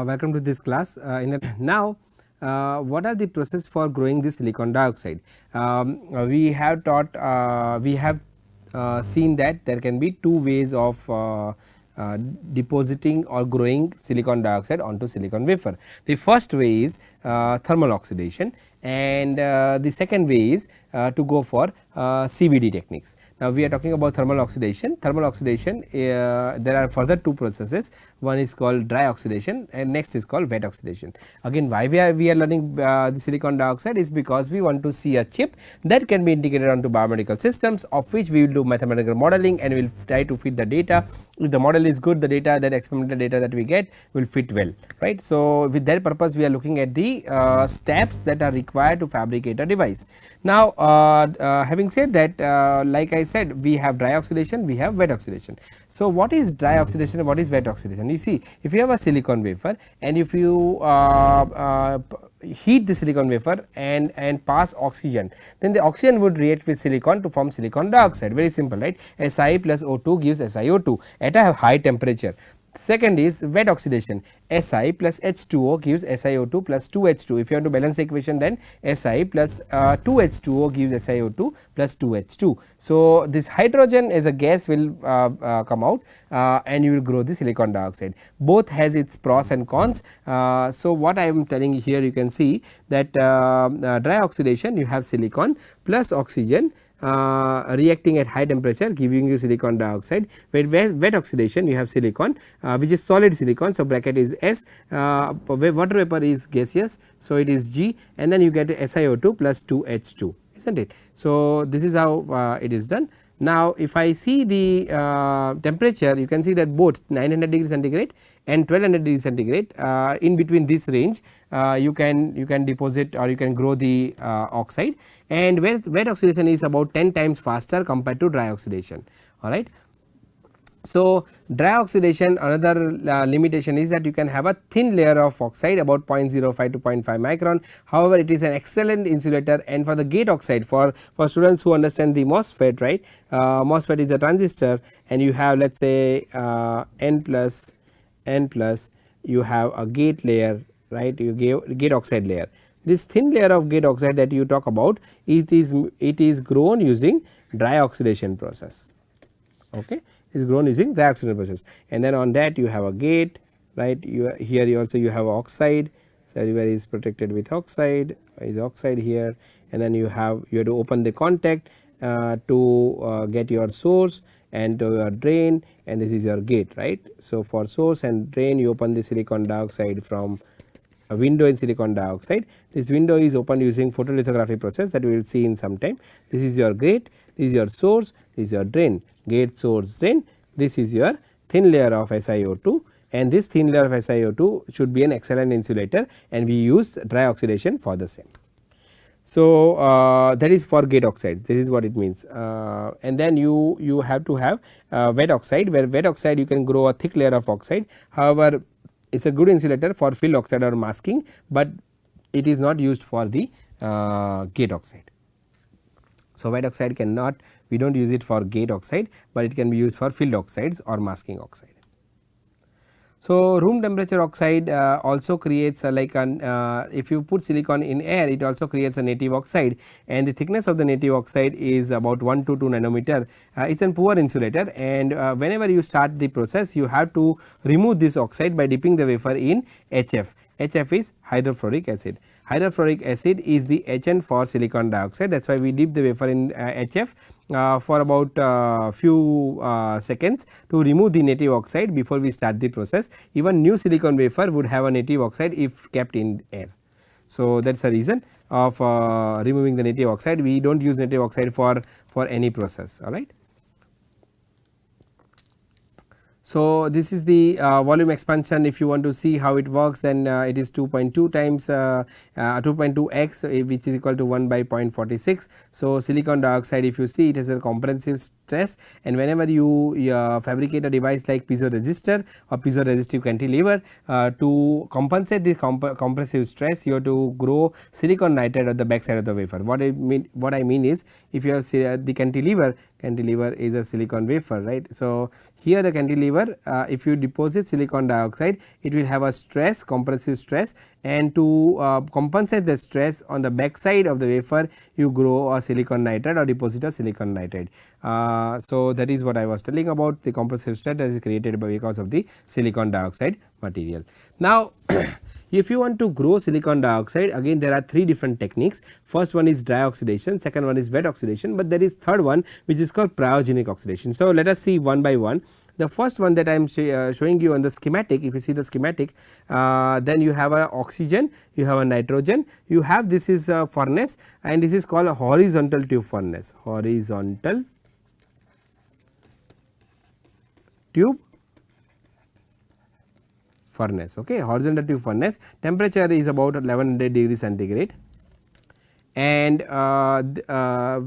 Welcome to this class. Now, what are the process for growing this silicon dioxide? We have taught, we have seen that there can be two ways of depositing or growing silicon dioxide onto silicon wafer. The first way is thermal oxidation, and the second way is to go for CVD techniques. Now, we are talking about thermal oxidation. Thermal oxidation, there are further two processes. One is called dry oxidation and next is called wet oxidation. Again, why we are learning the silicon dioxide is because we want to see a chip that can be integrated onto biomedical systems, of which we will do mathematical modeling and we will try to fit the data. If the model is good, the data, that experimental data that we get will fit well, right. So, with that purpose we are looking at the steps that are required to fabricate a device. Now, having said that, like I said, we have dry oxidation, we have wet oxidation. So, what is dry oxidation and what is wet oxidation? You see, if you have a silicon wafer and if you heat the silicon wafer and pass oxygen, then the oxygen would react with silicon to form silicon dioxide. Very simple, right? Si plus O2 gives SiO2 at a high temperature. Second is wet oxidation. Si plus H2O gives SiO2 plus 2H2. If you have to balance the equation, then Si plus 2H2O gives SiO2 plus 2H2. So, this hydrogen as a gas will come out and you will grow the silicon dioxide. Both has its pros and cons. So, what I am telling you here, you can see that dry oxidation, you have silicon plus oxygen reacting at high temperature giving you silicon dioxide. Wet oxidation, you have silicon which is solid silicon. So, bracket is S, water vapor is gaseous, so it is G, and then you get SiO2 plus 2H2, isn't it. So, this is how it is done. Now, if I see the temperature, you can see that both 900 degrees centigrade and 1200 degrees centigrade, in between this range you can deposit or you can grow the oxide, and wet oxidation is about 10 times faster compared to dry oxidation, alright. So, dry oxidation, another limitation is that you can have a thin layer of oxide about 0.05 to 0.5 micron. However, it is an excellent insulator, and for the gate oxide, for students who understand the MOSFET, right, MOSFET is a transistor and you have, let us say N plus you have a gate layer, right, you give gate oxide layer. This thin layer of gate oxide that you talk about, it is grown using dry oxidation process, okay. Is grown using dry oxidation process, and then on that you have a gate, right. Here you also have oxide, so everywhere is protected with oxide, is oxide here, and then you have to open the contact to get your source and to your drain, and this is your gate, right. So, for source and drain you open the silicon dioxide from a window in silicon dioxide. This window is opened using photolithography process that we will see in some time. This is your gate, this is your source, this is your drain, gate, source, drain. This is your thin layer of SiO2, and this thin layer of SiO2 should be an excellent insulator, and we used dry oxidation for the same. So, that is for gate oxide, this is what it means, and then you have to have wet oxide, where wet oxide you can grow a thick layer of oxide. However, it is a good insulator for field oxide or masking, but it is not used for the gate oxide. So, wet oxide cannot, we do not use it for gate oxide, but it can be used for field oxides or masking oxide. So, room temperature oxide also creates like an if you put silicon in air, it also creates a native oxide, and the thickness of the native oxide is about 1 to 2 nanometer. It is a poor insulator, and whenever you start the process you have to remove this oxide by dipping the wafer in HF. HF is hydrofluoric acid. Hydrofluoric acid is the agent for silicon dioxide, that is why we dip the wafer in HF for about few seconds to remove the native oxide before we start the process. Even new silicon wafer would have a native oxide if kept in air. So, that is the reason of removing the native oxide. We do not use native oxide for any process, alright. So, this is the volume expansion. If you want to see how it works, then it is 2.2 times 2.2x, which is equal to 1 by 0.46. So, silicon dioxide, if you see, it has a comprehensive stress, and whenever you fabricate a device like piezoresistor or piezoresistive cantilever, to compensate this compressive stress, you have to grow silicon nitride at the back side of the wafer. What I mean is, if you have the cantilever cantilever is a silicon wafer, right. So, here the cantilever if you deposit silicon dioxide, it will have a stress, compressive stress, and to compensate the stress on the back side of the wafer, you grow a silicon nitride or deposit a silicon nitride. So, that is what I was telling about the compressive stress that is created by because of the silicon dioxide material. Now, if you want to grow silicon dioxide, again there are 3 different techniques. First one is dry oxidation, second one is wet oxidation, but there is third one which is called cryogenic oxidation. So, let us see one by one. The first one that I am showing you on the schematic, if you see the schematic, then you have a oxygen, you have a nitrogen, you have this is a furnace, and this is called a horizontal tube furnace, horizontal tube furnace. Okay, horizontal tube furnace, temperature is about 1100 degrees centigrade, and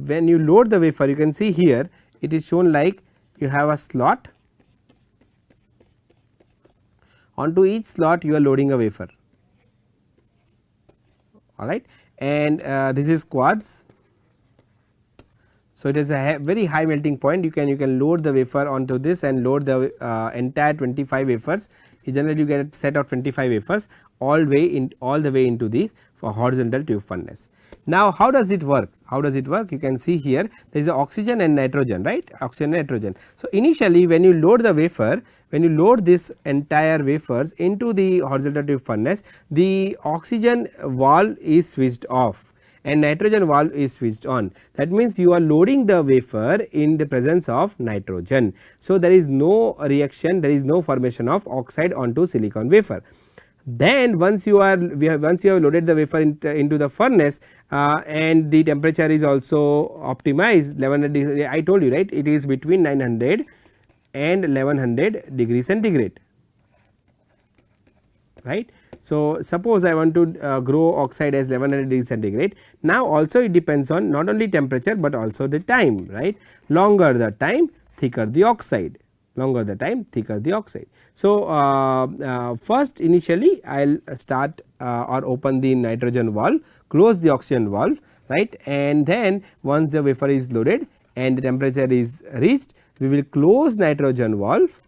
when you load the wafer, you can see here it is shown like you have a slot, onto each slot you are loading a wafer, alright, and this is quartz. So, it is a very high melting point, you can load the wafer onto this and load the entire 25 wafers. Generally you get a set of 25 wafers all the way into the horizontal tube furnace. Now, how does it work? How does it work? You can see here there is a oxygen and nitrogen, right, oxygen and nitrogen. So, initially when you load the wafer, when you load this entire wafers into the horizontal tube furnace, the oxygen valve is switched off and nitrogen valve is switched on. That means you are loading the wafer in the presence of nitrogen. So, there is no reaction, there is no formation of oxide onto silicon wafer. Then once you have loaded the wafer into the furnace and the temperature is also optimized 1100, I told you, right, it is between 900 and 1100 degrees centigrade, right. So, suppose I want to grow oxide as 1100 degrees centigrade. Now, also it depends on not only temperature, but also the time, right. Longer the time, thicker the oxide, longer the time, thicker the oxide. So, first initially I will start or open the nitrogen valve, close the oxygen valve, right, and then once the wafer is loaded and the temperature is reached, we will close nitrogen valve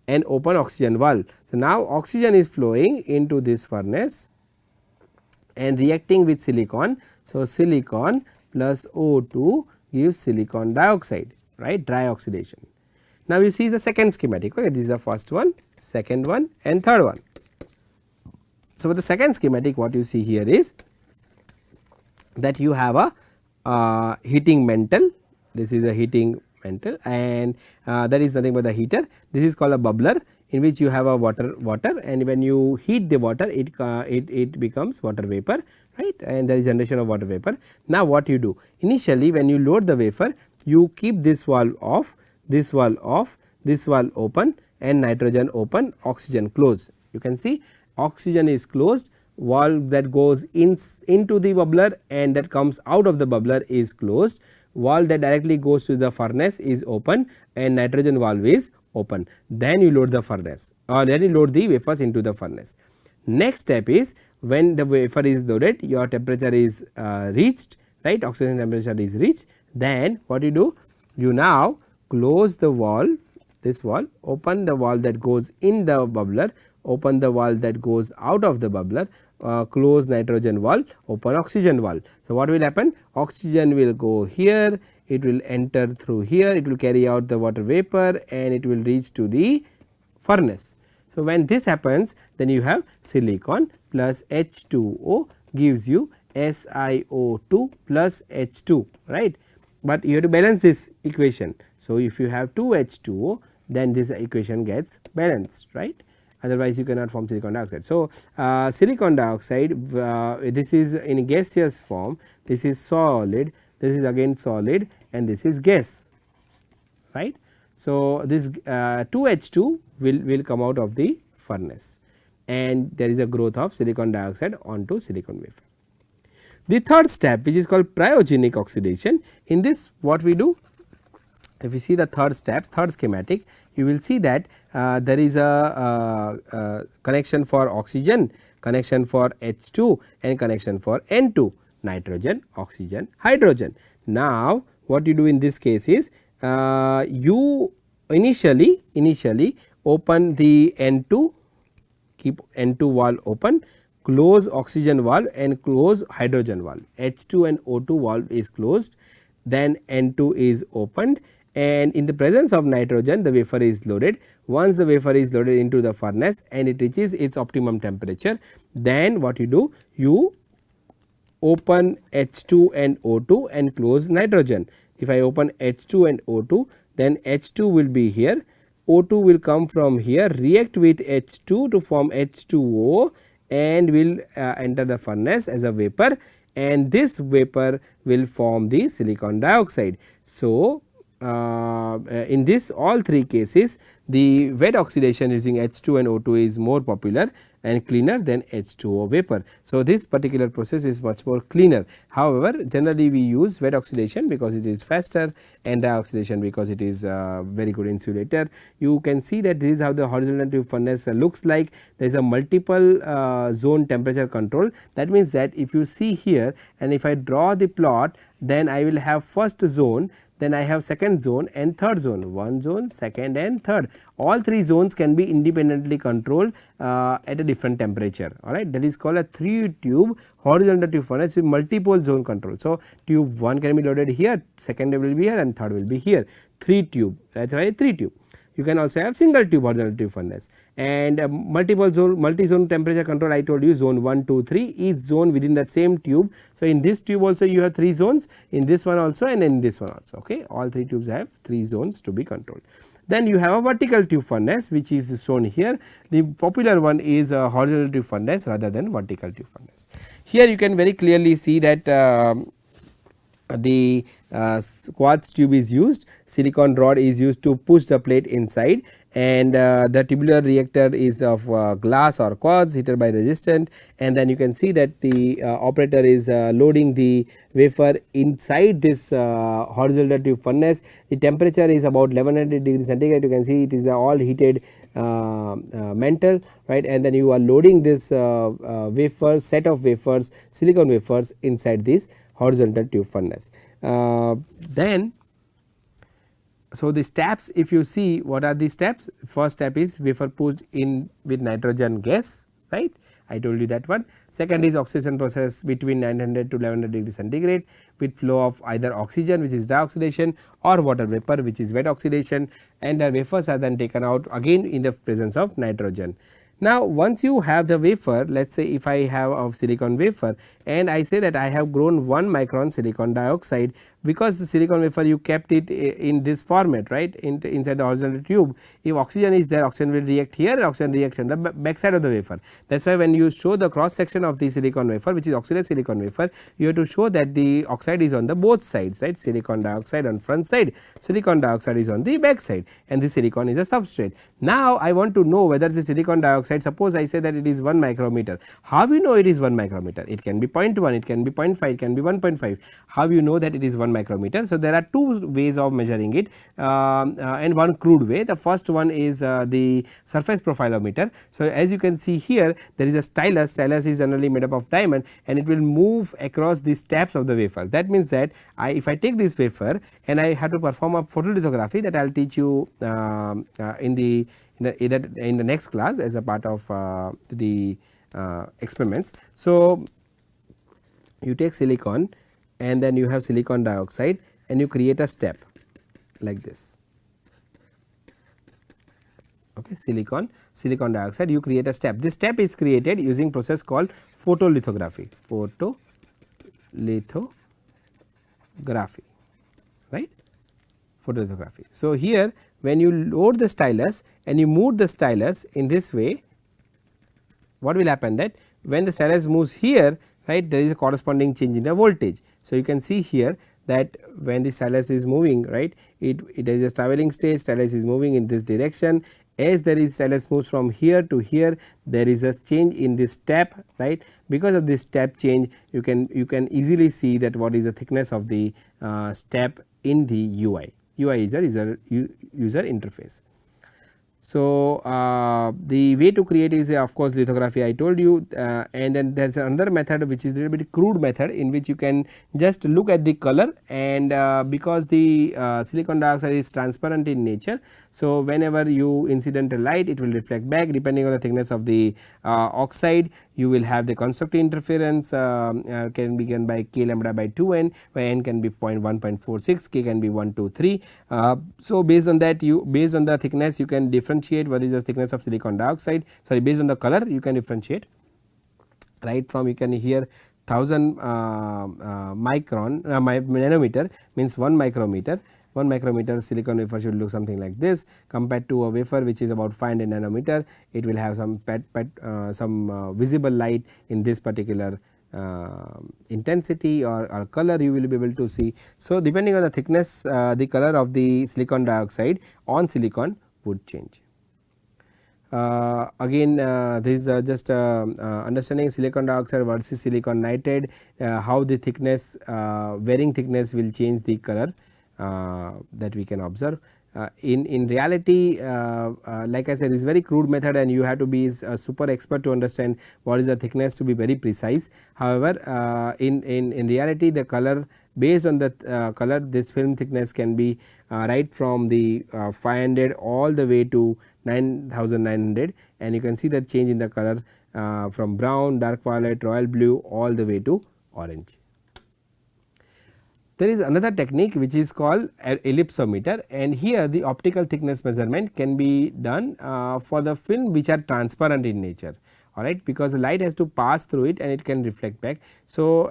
and open oxygen valve. So, now oxygen is flowing into this furnace and reacting with silicon. So, silicon plus O2 gives silicon dioxide, right, dry oxidation. Now, you see the second schematic, okay, this is the first one, second one and third one. So, for the second schematic, what you see here is that you have a heating mantle, this is a heating mantle, and that is nothing but the heater. This is called a bubbler, in which you have a water, and when you heat the water, it becomes water vapor, right, and there is generation of water vapor. Now, what you do? Initially when you load the wafer, you keep this valve off, this valve off, this valve open, and nitrogen open, oxygen closed. You can see oxygen is closed, valve that goes into the bubbler and that comes out of the bubbler is closed, valve that directly goes to the furnace is open and nitrogen valve is open. Then you load the furnace, or then you load the wafers into the furnace. Next step is when the wafer is loaded, your temperature is reached, right, oxygen temperature is reached. Then what you do? You now close the valve, this valve, open the valve that goes in the bubbler, open the valve that goes out of the bubbler, close nitrogen valve, open oxygen valve. So, what will happen? Oxygen will go here, it will enter through here, it will carry out the water vapor and it will reach to the furnace. So, when this happens, then you have silicon plus H2O gives you SiO2 plus H2, right, but you have to balance this equation. So, if you have 2 H2O, then this equation gets balanced, right, otherwise you cannot form silicon dioxide. So, silicon dioxide, this is in gaseous form, this is solid, this is again solid and this is gas, right. So, this 2H2 will come out of the furnace and there is a growth of silicon dioxide onto silicon wafer. The third step, which is called cryogenic oxidation, in this what we do? If you see the third step, third schematic, you will see that there is a connection for oxygen, connection for H2 and connection for N2, nitrogen, oxygen, hydrogen. Now, what you do in this case is you initially open the N2, keep N2 valve open, close oxygen valve and close hydrogen valve, H2 and O2 valve is closed, then N2 is opened, and in the presence of nitrogen the wafer is loaded. Once the wafer is loaded into the furnace and it reaches its optimum temperature, then what you do, you open H2 and O2 and close nitrogen. If I open H2 and O2, then H2 will be here, O2 will come from here, react with H2 to form H2O and will enter the furnace as a vapor, and this vapor will form the silicon dioxide. So, in this all three cases the wet oxidation using H2 and O2 is more popular and cleaner than H2O vapor. So, this particular process is much more cleaner. However, generally we use wet oxidation because it is faster and dioxidation because it is very good insulator. You can see that this is how the horizontal tube furnace looks like. There is a multiple zone temperature control. That means that if you see here and if I draw the plot, then I will have first zone, then I have second zone and third zone, one zone, second and third. All three zones can be independently controlled at a different temperature, alright. That is called a 3 tube horizontal tube furnace with multiple zone control. So, tube 1 can be loaded here, second will be here and third will be here, 3 tube, that is why 3 tube. You can also have single tube horizontal tube furnace, and multiple zone, multi zone temperature control, I told you zone 1, 2, 3, each zone within that same tube. So, in this tube also you have 3 zones, in this one also and in this one also, okay. All 3 tubes have 3 zones to be controlled. Then you have a vertical tube furnace which is shown here. The popular one is a horizontal tube furnace rather than vertical tube furnace. Here you can very clearly see that the quartz tube is used, silicon rod is used to push the plate inside, and the tubular reactor is of glass or quartz heated by resistant, and then you can see that the operator is loading the wafer inside this horizontal tube furnace. The temperature is about 1100 degrees centigrade. You can see it is all heated mantle, right, and then you are loading this wafer, set of wafers, silicon wafers inside this horizontal tube furnace. Then, so the steps, if you see, what are the steps? First step is wafer pushed in with nitrogen gas, right, I told you that one. Second is oxidation process between 900 to 1100 degrees centigrade with flow of either oxygen, which is dioxidation, or water vapor, which is wet oxidation, and the wafers are then taken out again in the presence of nitrogen. Now, once you have the wafer, let us say if I have a silicon wafer and I say that I have grown 1 micron silicon dioxide, because the silicon wafer you kept it in this format, right, inside the horizontal tube. If oxygen is there, oxygen will react here and oxygen react on the back side of the wafer. That is why when you show the cross section of the silicon wafer, which is oxidized silicon wafer, you have to show that the oxide is on the both sides, right, silicon dioxide on front side, silicon dioxide is on the back side, and the silicon is a substrate. Now, I want to know whether the silicon dioxide, suppose I say that it is 1 micrometer. How you know it is 1 micrometer? It can be 0.1, it can be 0.5, it can be 1.5. How you know that it is 1 micrometer? So, there are two ways of measuring it and one crude way. The first one is the surface profilometer. So, as you can see here, there is a stylus. Stylus is generally made up of diamond and it will move across the steps of the wafer. That means that if I take this wafer and I have to perform a photolithography, that I will teach you in the next class as a part of the experiments. So, you take silicon and then you have silicon dioxide and you create a step like this, okay, silicon dioxide, you create a step. This step is created using process called photolithography, right, photolithography. So, here when you load the stylus and you move the stylus in this way, what will happen, that when the stylus moves here, right, there is a corresponding change in the voltage. So, you can see here that when the stylus is moving, right, it is a travelling state, stylus is moving in this direction. As there is stylus moves from here to here, there is a change in this step, right. Because of this step change, you can easily see that what is the thickness of the step in the UI. UI is a user interface. So, the way to create is of course lithography I told you, and then there is another method which is little bit crude method, in which you can just look at the color, and because the silicon dioxide is transparent in nature. So, whenever you incident a light, it will reflect back depending on the thickness of the oxide. You will have the constructive interference can be given by k lambda by 2 n, where n can be 0.1.46, k can be 1, 2, 3. So, based on that, you based on the thickness you can differentiate what is the thickness of silicon dioxide, sorry, based on the color you can differentiate, right from you can here 1000 micron nanometer means 1 micrometer. 1 micrometer silicon wafer should look something like this, compared to a wafer which is about 500 nanometer. It will have some visible light in this particular intensity or color you will be able to see. So, depending on the thickness, the color of the silicon dioxide on silicon would change. Again this is just understanding silicon dioxide versus silicon nitride, how the thickness varying thickness will change the color that we can observe. In reality, like I said, this is very crude method and you have to be a super expert to understand what is the thickness to be very precise. However, in reality the color, based on the color, this film thickness can be right from the 500 all the way to 9900, and you can see the change in the color from brown, dark violet, royal blue all the way to orange. There is another technique which is called ellipsometer, and here the optical thickness measurement can be done for the film which are transparent in nature, alright, because the light has to pass through it and it can reflect back. So,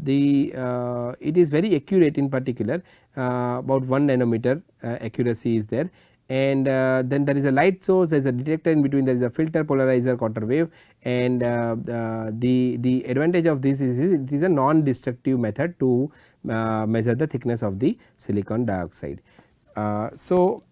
it is very accurate, in particular about 1 nanometer accuracy is there, and then there is a light source, there is a detector in between, there is a filter, polarizer, quarter wave, and the advantage of this is it is a non-destructive method to measure the thickness of the silicon dioxide. So,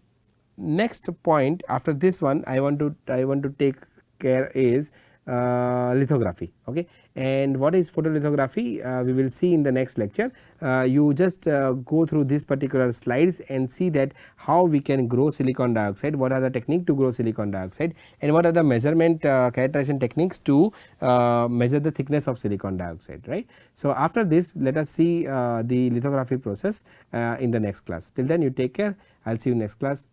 next point after this one I want to take care is lithography, okay. And what is photolithography, we will see in the next lecture. You just go through this particular slides and see that how we can grow silicon dioxide, what are the technique to grow silicon dioxide, and what are the measurement characterization techniques to measure the thickness of silicon dioxide, right. So, after this let us see the lithography process in the next class. Till then you take care, I will see you next class.